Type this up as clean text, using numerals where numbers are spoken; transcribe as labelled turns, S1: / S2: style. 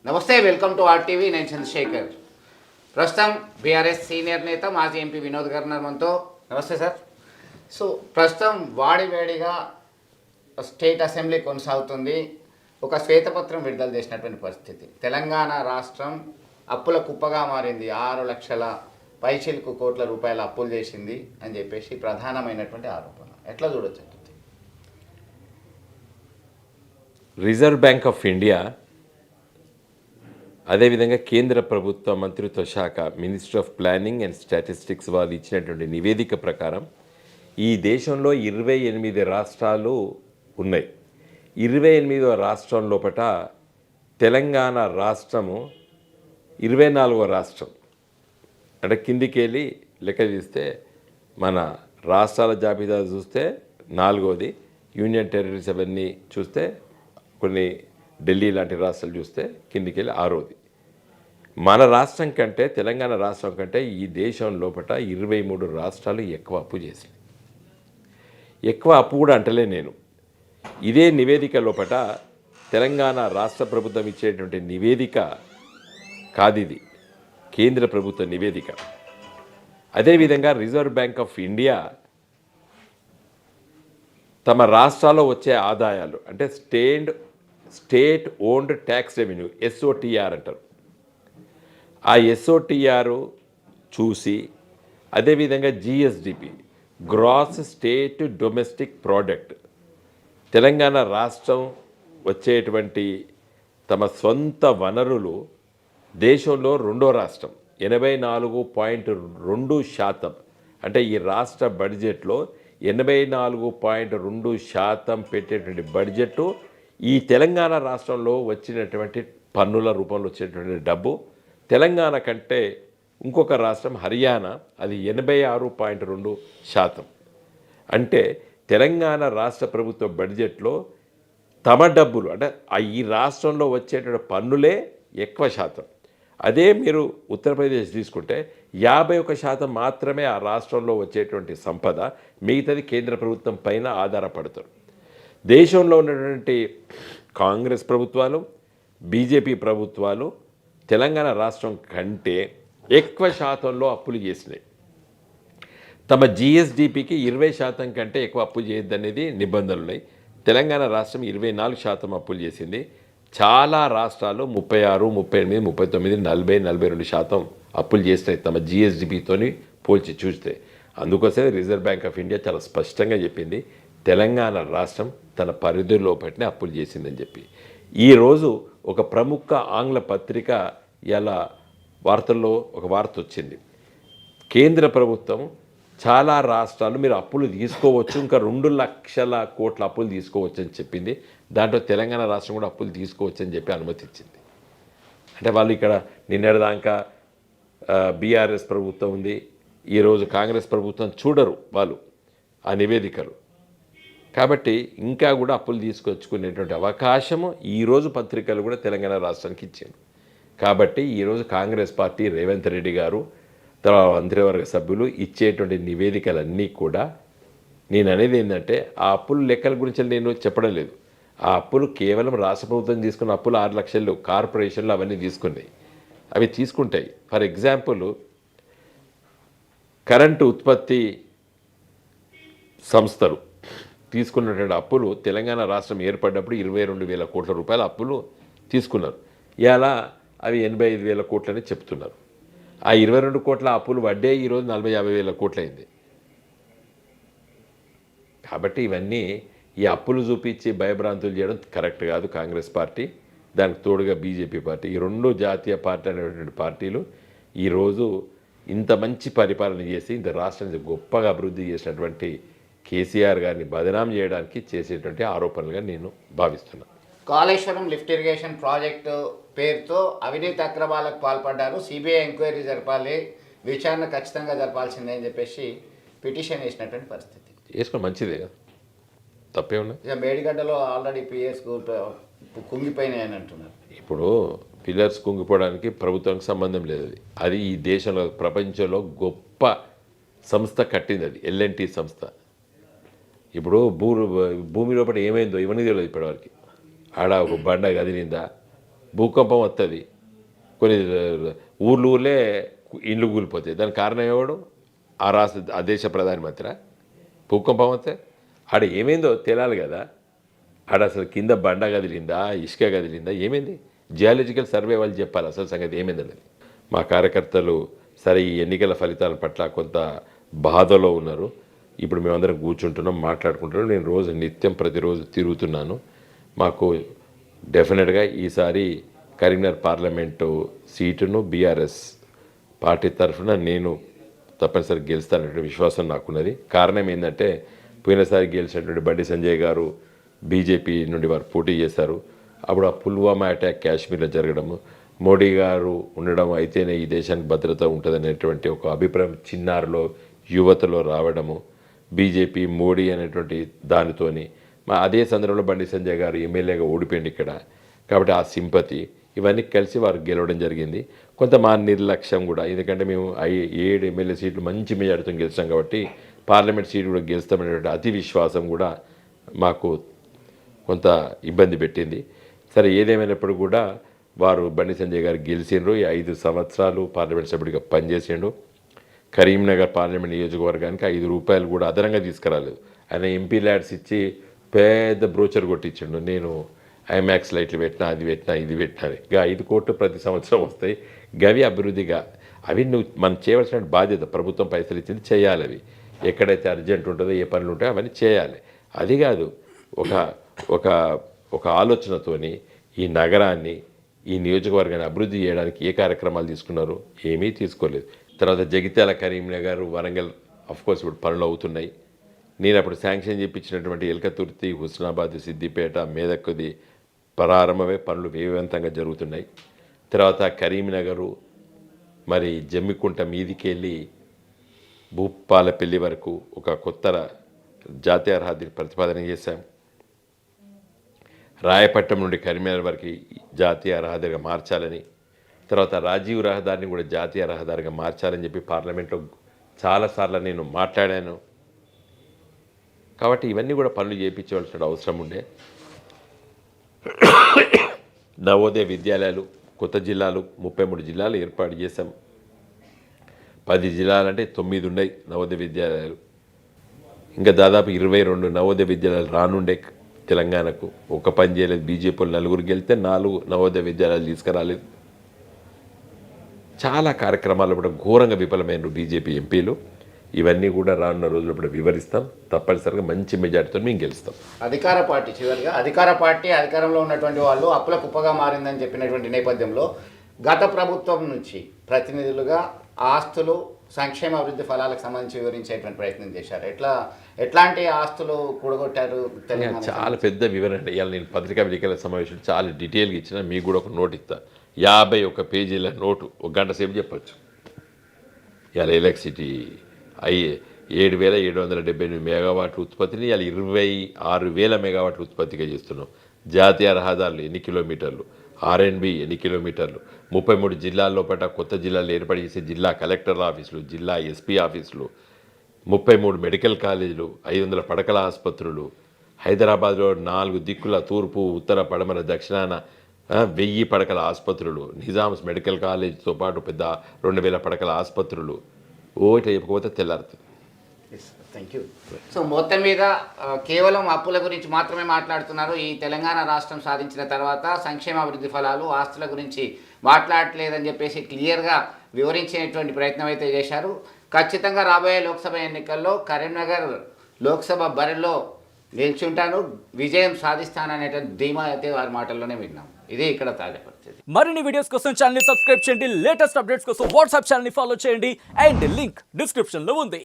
S1: నమస్తే, welcome to RTV. నేను చంద్రశేఖర్. ప్రస్తుతం బీఆర్ఎస్ సీనియర్ నేత మాజీ ఎంపీ వినోద్ గారు మనతో. నమస్తే సార్. సో ప్రస్తుతం వాడివేడిగా స్టేట్ అసెంబ్లీ కొనసాగుతుంది. ఒక శ్వేతపత్రం విడుదల చేసినటువంటి పరిస్థితి. తెలంగాణ రాష్ట్రం అప్పుల కుప్పగా మారింది, 6 లక్షల పైచిలకు కోట్ల రూపాయల అప్పులు చేసింది అని చెప్పేసి ప్రధానమైనటువంటి ఆరోపణ. ఎట్లా చూడొచ్చు?
S2: రిజర్వ్ బ్యాంక్ ఆఫ్ ఇండియా, అదేవిధంగా కేంద్ర ప్రభుత్వ మంత్రిత్వ శాఖ ministry of planning and statistics వాళ్ళు ఇచ్చినటువంటి నివేదిక ప్రకారం ఈ దేశంలో 28 రాష్ట్రాలు ఉన్నాయి. 28వ రాష్ట్రం లోపట తెలంగాణ రాష్ట్రము 24వ రాష్ట్రం. అంటే కిందికి వెళ్ళి లెక్క తీస్తే మన రాష్ట్రాల జాబితా చూస్తే 4వది, యూనియన్ టెరిటరీస్ అవన్నీ చూస్తే కొన్ని ఢిల్లీ లాంటి రాష్ట్రాలు చూస్తే కిందికి వెళ్ళి 6వది. మన రాష్ట్రం కంటే, తెలంగాణ రాష్ట్రం కంటే ఈ దేశం లోపల 23 రాష్ట్రాలు ఎక్కువ అప్పు చేసింది. ఎక్కువ అప్పు కూడా అంటలే నేను. ఇదే నివేదిక లోపల తెలంగాణ రాష్ట్ర ప్రభుత్వం ఇచ్చేటువంటి నివేదిక కాదు, ఇది కేంద్ర ప్రభుత్వ నివేదిక. అదేవిధంగా రిజర్వ్ బ్యాంక్ ఆఫ్ ఇండియా తమ రాష్ట్రాల్లో వచ్చే ఆదాయాలు అంటే state owned tax revenue, SOTR అంటారు. ఆ ఎస్ఓటిఆర్ చూసి, అదేవిధంగా GSDP, gross state domestic product, Telangana రాష్ట్రం వచ్చేటువంటి తమ సొంత వనరులు దేశంలో 2వ రాష్ట్రం 84.2%. అంటే ఈ రాష్ట్ర బడ్జెట్లో 84.2% పెట్టేటువంటి బడ్జెట్ ఈ తెలంగాణ రాష్ట్రంలో వచ్చినటువంటి పన్నుల రూపంలో వచ్చేటువంటి డబ్బు. తెలంగాణ కంటే ఇంకొక రాష్ట్రం హర్యానా, అది 86.2%. అంటే తెలంగాణ రాష్ట్ర ప్రభుత్వ బడ్జెట్లో తమ డబ్బులు అంటే ఈ రాష్ట్రంలో వచ్చేటువంటి పన్నులే ఎక్కువ శాతం. అదే మీరు ఉత్తరప్రదేశ్ తీసుకుంటే 51% మాత్రమే ఆ రాష్ట్రంలో వచ్చేటువంటి సంపద, మిగతాది కేంద్ర ప్రభుత్వం పైన ఆధారపడతారు. దేశంలో ఉన్నటువంటి కాంగ్రెస్ ప్రభుత్వాలు, బీజేపీ ప్రభుత్వాలు తెలంగాణ రాష్ట్రం కంటే ఎక్కువ శాతంలో అప్పులు చేసినాయి. తమ జిఎస్డిపికి 20% కంటే ఎక్కువ అప్పు చేయొద్దనేది నిబంధనలు ఉన్నాయి. తెలంగాణ రాష్ట్రం 24% అప్పులు చేసింది. చాలా రాష్ట్రాలు 36, 38, 39, 40, 42% అప్పులు చేసినాయి తమ జిఎస్డిపితోని పోల్చి చూస్తే. అందుకోసమే రిజర్వ్ బ్యాంక్ ఆఫ్ ఇండియా చాలా స్పష్టంగా చెప్పింది, తెలంగాణ రాష్ట్రం తన పరిధిలో పట్టిన అప్పులు చేసిందని చెప్పి. ఈరోజు ఒక ప్రముఖ ఆంగ్ల పత్రిక ఇలా వార్తల్లో ఒక వార్త వచ్చింది, కేంద్ర ప్రభుత్వం చాలా రాష్ట్రాలు మీరు అప్పులు తీసుకోవచ్చు, ఇంకా 2 లక్షల కోట్ల అప్పులు తీసుకోవచ్చు అని చెప్పింది. దాంట్లో తెలంగాణ రాష్ట్రం కూడా అప్పులు తీసుకోవచ్చు అని చెప్పి అనుమతి ఇచ్చింది. అంటే వాళ్ళు ఇక్కడ నిన్నటిదాకా బీఆర్ఎస్ ప్రభుత్వం ఉంది, ఈరోజు కాంగ్రెస్ ప్రభుత్వం చూడరు వాళ్ళు ఆ నివేదికలు. కాబట్టి ఇంకా కూడా అప్పులు తీసుకొచ్చుకునేటువంటి అవకాశము ఈరోజు పత్రికలు కూడా తెలంగాణ రాష్ట్రానికి ఇచ్చారు. కాబట్టి ఈరోజు కాంగ్రెస్ పార్టీ రేవంత్ రెడ్డి గారు తర్వాత మంత్రివర్గ సభ్యులు ఇచ్చేటువంటి నివేదికలన్నీ కూడా, నేను అనేది ఏంటంటే ఆ అప్పుల లెక్కల గురించి నేను చెప్పడం లేదు. ఆ అప్పులు కేవలం రాష్ట్ర ప్రభుత్వం తీసుకున్న అప్పులు 6 లక్షలు కార్పొరేషన్లు అవన్నీ తీసుకున్నాయి, అవి తీసుకుంటాయి. ఫర్ ఎగ్జాంపుల్ కరెంటు ఉత్పత్తి సంస్థలు తీసుకున్నటువంటి అప్పులు తెలంగాణ రాష్ట్రం ఏర్పడినప్పుడు 22,000 కోట్ల రూపాయల అప్పులు తీసుకున్నారు. ఇలా అవి 85,000 కోట్లని చెప్తున్నారు. ఆ 22 కోట్ల అప్పులు వడ్డే ఈరోజు 40,000-50,000 కోట్లు అయింది. కాబట్టి ఇవన్నీ ఈ అప్పులు చూపించి భయభ్రాంతులు చేయడం కరెక్ట్ కాదు కాంగ్రెస్ పార్టీ, దానికి తోడుగా బీజేపీ పార్టీ. ఈ 2 జాతీయ పార్టీ అనేటువంటి పార్టీలు ఈరోజు ఇంత మంచి పరిపాలన చేసి ఇంత రాష్ట్రాన్ని గొప్పగా అభివృద్ధి చేసినటువంటి కేసీఆర్ గారిని బదనాం చేయడానికి చేసేటువంటి ఆరోపణలుగా నేను భావిస్తున్నాను.
S1: కాళేశ్వరం లిఫ్ట్ ఇరిగేషన్ ప్రాజెక్టు పేరుతో అవినీతి అక్రమాలకు పాల్పడ్డారు, సిబిఐ ఎంక్వైరీ జరపాలి, విచారణ ఖచ్చితంగా జరపాల్సిందే అని చెప్పేసి పిటిషన్ వేసినటువంటి పరిస్థితి.
S2: వేసుకో మంచిదే కదా, తప్పే ఉన్నాయి.
S1: ఇక మేడిగడ్డలో ఆల్రెడీ పిఎస్ కుంగిపోయినాయని అంటున్నారు.
S2: ఇప్పుడు పిల్లర్స్ కుంగిపోవడానికి ప్రభుత్వానికి సంబంధం లేదు. అది ఈ దేశంలో ప్రపంచంలో గొప్ప సంస్థ కట్టింది, అది ఎల్ఎన్టీ సంస్థ. ఇప్పుడు భూమి లోపల ఏమైందో ఇవన్నీ తెలియదు ఇప్పటివరకు. ఆడ ఒక బండ కదిలిందా, భూకంపం వస్తుంది, కొన్ని ఊర్లే ఇండ్లు కూలిపోతాయి. దానికి కారణం ఎవడు? ఆ దేశ ప్రధానమంత్రి. భూకంపం వస్తే ఆడ ఏమైందో తేలాలి కదా. ఆడ అసలు కింద బండ కదిలిందా, ఇసుక కదిలిందా, ఏమైంది? జియాలజికల్ సర్వే వాళ్ళు చెప్పాలి అసలు సంగతి ఏమైందనేది. మా కార్యకర్తలు సరే ఈ ఎన్నికల ఫలితాల పట్ల కొంత బాధలో ఉన్నారు. ఇప్పుడు మేమందరం కూర్చుంటున్నాం, మాట్లాడుకుంటున్నాం. నేను నిత్యం ప్రతిరోజు తిరుగుతున్నాను. మాకు డెఫినెట్గా ఈసారి కరీంనగర్ పార్లమెంటు సీటును బీఆర్ఎస్ పార్టీ తరఫున నేను తప్పనిసరిగా గెలుస్తాననే విశ్వాసం నాకున్నది. కారణం ఏంటంటే పోయినసారి గెలిచినటువంటి బండి సంజయ్ గారు బీజేపీ నుండి వారు పోటీ చేశారు. అప్పుడు ఆ పుల్వామా అటాక్ కాశ్మీర్లో జరగడము, మోడీ గారు ఉండడం అయితేనే ఈ దేశానికి భద్రత ఉంటుందనేటువంటి ఒక అభిప్రాయం చిన్నారులో యువతలో రావడము, బీజేపీ మోడీ అనేటువంటి దానితోని అదే సందర్భంలో బండి సంజయ్ గారు ఎమ్మెల్యేగా ఓడిపోయింది ఇక్కడ. కాబట్టి ఆ సింపతి ఇవన్నీ కలిసి వారు గెలవడం జరిగింది. కొంత మా నిర్లక్ష్యం కూడా, ఎందుకంటే మేము 7 ఎమ్మెల్యే సీట్లు మంచి మెజార్టీతో గెలిచాం కాబట్టి పార్లమెంట్ సీటు కూడా గెలుస్తామనేటువంటి అతి విశ్వాసం కూడా మాకు కొంత ఇబ్బంది పెట్టింది. సరే ఏదేమైనప్పుడు కూడా వారు బండి సంజయ్ గారు గెలిచిండ్రు. ఈ 5 సంవత్సరాలు పార్లమెంట్ సభ్యుడిగా పనిచేసిండు. కరీంనగర్ పార్లమెంట్ నియోజకవర్గానికి 5 రూపాయలు కూడా అదనంగా తీసుకురాలేదు. ఆయన ఎంపీ ల్యాడ్స్ ఇచ్చి పెద్ద బ్రోచర్ కొట్టించిండు. నేను ఐమాక్స్ లైట్లు పెట్టినా, అది పెట్టినా, ఇది పెట్టినా. ఇక 5 కోట్లు ప్రతి సంవత్సరం వస్తాయి. గవి అభివృద్ధిగా అవి మనం చేయవలసిన బాధ్యత. ప్రభుత్వం పైసలు ఇచ్చింది చేయాలి. అవి ఎక్కడైతే అర్జెంట్ ఉంటుందో, ఏ పనులు ఉంటాయో అవన్నీ చేయాలి. అది కాదు ఒక ఆలోచనతోని ఈ నగరాన్ని, ఈ నియోజకవర్గాన్ని అభివృద్ధి చేయడానికి ఏ కార్యక్రమాలు తీసుకున్నారు? ఏమీ తీసుకోలేదు. తర్వాత జగిత్యాల, కరీంనగర్, వరంగల్ అఫ్కోర్స్ ఇప్పుడు పనులు అవుతున్నాయి. నేను అప్పుడు శాంక్షన్ చేయించినటువంటి ఎల్కతుర్తి, హుస్నాబాద్, సిద్దిపేట, మేదక్కుది ప్రారంభమే పనులు వేగవంతంగా జరుగుతున్నాయి. తర్వాత కరీంనగరు మరి జమ్మికుంట మీదికి వెళ్ళి భూపాలపల్లి వరకు ఒక కొత్త జాతీయ రహదారిని ప్రతిపాదన చేశాం. రాయపట్నం నుండి కరీంనగర్ వరకు జాతీయ రహదారిగా మార్చాలని, తర్వాత రాజీవ్ రహదారిని కూడా జాతీయ రహదారిగా మార్చాలని చెప్పి పార్లమెంట్లో చాలాసార్లు నేను మాట్లాడాను. కాబట్టి ఇవన్నీ కూడా పనులు చేయించవలసిన అవసరం ఉండే. నవోదయ విద్యాలయాలు కొత్త జిల్లాలు 33 జిల్లాలు ఏర్పాటు చేశాం. 10 జిల్లాలంటే 9 ఉన్నాయి నవోదయ విద్యాలయాలు. ఇంకా దాదాపు 22 నవోదయ విద్యాలయాలు రానుండే తెలంగాణకు. ఒక పని చేయలేదు. బీజేపీలు 4 గెలిస్తే 4 నవోదయ విద్యాలయాలు తీసుకురాలేదు. చాలా కార్యక్రమాలు కూడా ఘోరంగా విఫలమైన బీజేపీ ఎంపీలు. ఇవన్నీ కూడా రానున్న రోజుల్లో కూడా వివరిస్తాం. తప్పనిసరిగా మంచి మెజార్టీతో మేము గెలుస్తాం.
S1: అధికార పార్టీ చివరిగా అధికారంలో ఉన్నటువంటి వాళ్ళు అప్పుల కుప్పగా మారిందని చెప్పినటువంటి నేపథ్యంలో గత ప్రభుత్వం నుంచి ప్రతినిధులుగా ఆస్తులు, సంక్షేమ అభివృద్ధి ఫలాలకు సంబంధించి వివరించేటువంటి ప్రయత్నం చేశారు. ఎట్లాంటి ఆస్తులు కూడగొట్టారు?
S2: చాలా పెద్ద వివరణ. ఇవాళ నేను పత్రికా విలేకరుల సమావేశం చాలా డీటెయిల్గా ఇచ్చిన. మీకు కూడా ఒక నోట్ ఇస్తా. 51 పేజీల నోటు, 1 గంట సేపు చెప్పచ్చు. ఇవాళ ఎలక్ట్రిసిటీ 7,778 మెగావాట్ల ఉత్పత్తిని ఇవాళ 26,000 మెగావాట్ల ఉత్పత్తిగా చేస్తున్నాం. జాతీయ రహదారులు ఎన్ని కిలోమీటర్లు, ఆర్ఎండ్బి ఎన్ని కిలోమీటర్లు, 33 జిల్లాల్లో కొత్త జిల్లాలు ఏర్పాటు చేసే జిల్లా కలెక్టర్ ఆఫీసులు, జిల్లా ఎస్పీ ఆఫీసులు, 33 మెడికల్ కాలేజీలు, 500 పడకల ఆసుపత్రులు, హైదరాబాద్లో 4 దిక్కుల తూర్పు, ఉత్తర, పడమర, దక్షిణాన 1000 పడకల ఆసుపత్రులు, నిజామ్స్ మెడికల్ కాలేజ్తో పాటు పెద్ద 2,000 పడకల ఆసుపత్రులు. ఇట్లా చెప్పకపోతే తెల్లారుతుంది.
S1: Thank you. సో మొత్తం మీద కేవలం అప్పుల గురించి మాత్రమే మాట్లాడుతున్నారు. ఈ తెలంగాణ రాష్ట్రం సాధించిన తర్వాత సంక్షేమ అభివృద్ధి ఫలాలు, ఆస్తుల గురించి మాట్లాడలేదని చెప్పేసి క్లియర్గా వివరించేటువంటి ప్రయత్నం అయితే చేశారు. ఖచ్చితంగా రాబోయే లోక్సభ ఎన్నికల్లో కరీంనగర్ లోక్సభ బరిలో నిల్చుంటాను, విజయం సాధిస్తాననేటువంటి ధీమా అయితే వారి మాటల్లోనే విన్నాం. ఇదే ఇక్కడ తాజా పరిస్థితి.
S3: మరిన్ని వీడియోస్ కోసం ఛానల్ ని సబ్స్క్రైబ్ చేయండి. లేటెస్ట్ అప్డేట్స్ కోసం వాట్సాప్ ఛానల్ ని ఫాలో చేయండి. అండ్ లింక్ డిస్క్రిప్షన్ లో ఉంది.